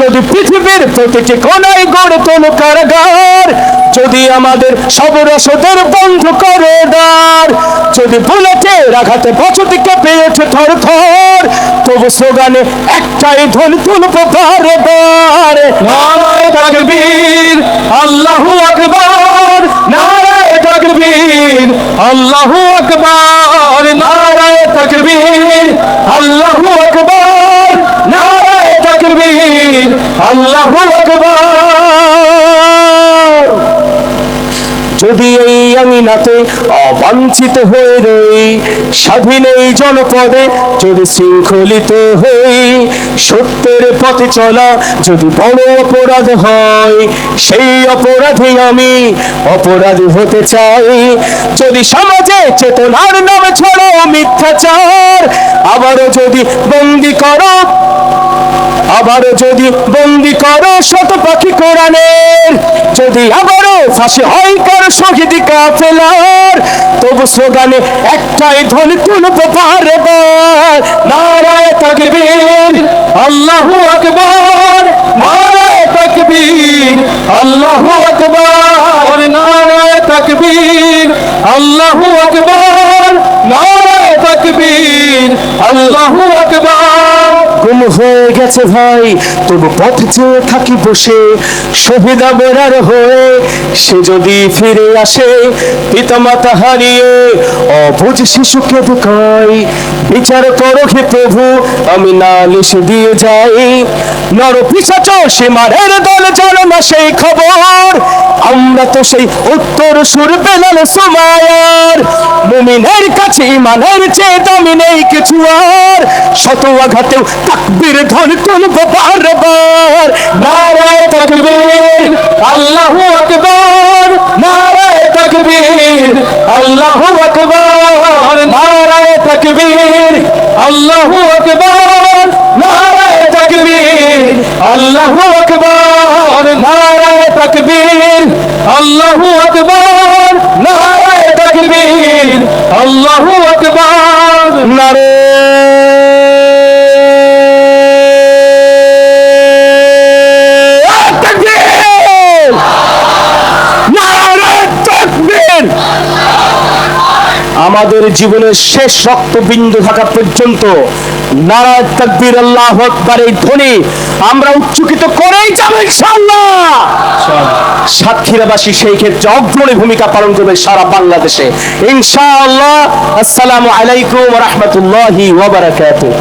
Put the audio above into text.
যদি পৃথিবীর প্রতিটি কোনায় গড়ে তোলো কারাগার, যদি আমাদের সব রসদের বন্ধ করে দ্বার, যদি বুলেটের আঘাতে বসতি কেঁপে ওঠে থর থর, তবু স্লোগানে একটাই ধ্বনি তুলব বারে বারে, নারায়ে তাকবীর আল্লাহু আকবার, নারায়ে তাকবীর আল্লাহু আকবার, নারায়ে তাকবীর আল্লাহু আকবার, নারায়ে তাকবীর আল্লাহু আকবার। যদি এই আঙিনাতে অবাঞ্ছিত হয়ে রই, স্বাধীন এই জনপদে যদি শৃঙ্খলিত হই, সত্যের পথে চলা যদি বড় অপরাধ হয়, সেই অপরাধী আমি অপরাধী হতে চাই। যদি সমাজে চেতনার নামে ছড়ো মিথ্যাচার, আবারও যদি বন্দি করো শত পাখি কোরআনের, যদি আবারও ফাঁসি হয় কারো শহীদ কাফেলার, তবু স্লোগানে একটাই ধ্বনি তুলব বারে বার, নারায়ে তাকবীর আল্লাহু আকবার, নারায়ে তাকবীর আল্লাহু আকবার, নারায়ে তাকবীর আল্লাহু আকবার, নারায়ে তাকবীর আল্লাহু আকবার। গুম হয়ে গেছে ভাই তবু পথ চেয়ে থাকি বসে, শহীদ বেরার হয়ে সে যদি ফিরে আসে, পিতামাতা হারিয়ে অবুঝ শিশুকে দেখাই, বিচার করো হে প্রভু আমি নালিশ দিয়ে যাই। নর পিশাচ সীমারের দল জানো না সেই খবর, আমরা তো সেই উত্তর সুর বেলাল সুমায়ার, মুমিনের কাছে ঈমানের চেয়ে দামি নেই কিছু আর, শত আঘাতেও তাকবীর ধ্বনি তুলব বারে বার, নারায়ে তাকবীর আল্লাহু আকবার, নারায়ে তাকবীর আল্লাহু আকবার, নারায়ে তাকবীর আল্লাহু আকবার, নারায়ে তাকবীর আল্লাহু আকবার, নারায়ে তাকবীর আল্লাহু আকবার, নারায়ে তাকবীর আল্লাহু আকবার, নারে আমাদের জীবনের শেষ রক্তবিন্দু থাকা পর্যন্ত নারায়ে তাকবীর আল্লাহু আকবার এই ধ্বনি আমরা উচ্চকিত করেই যাব ইনশাআল্লাহ। সাতক্ষীরাবাসী সেই ক্ষেত্রে অগ্রণী ভূমিকা পালন করবে সারা বাংলাদেশে ইনশাআল্লাহ। আসসালামু আলাইকুম ওয়া রাহমাতুল্লাহি ওয়া বারাকাতুহু।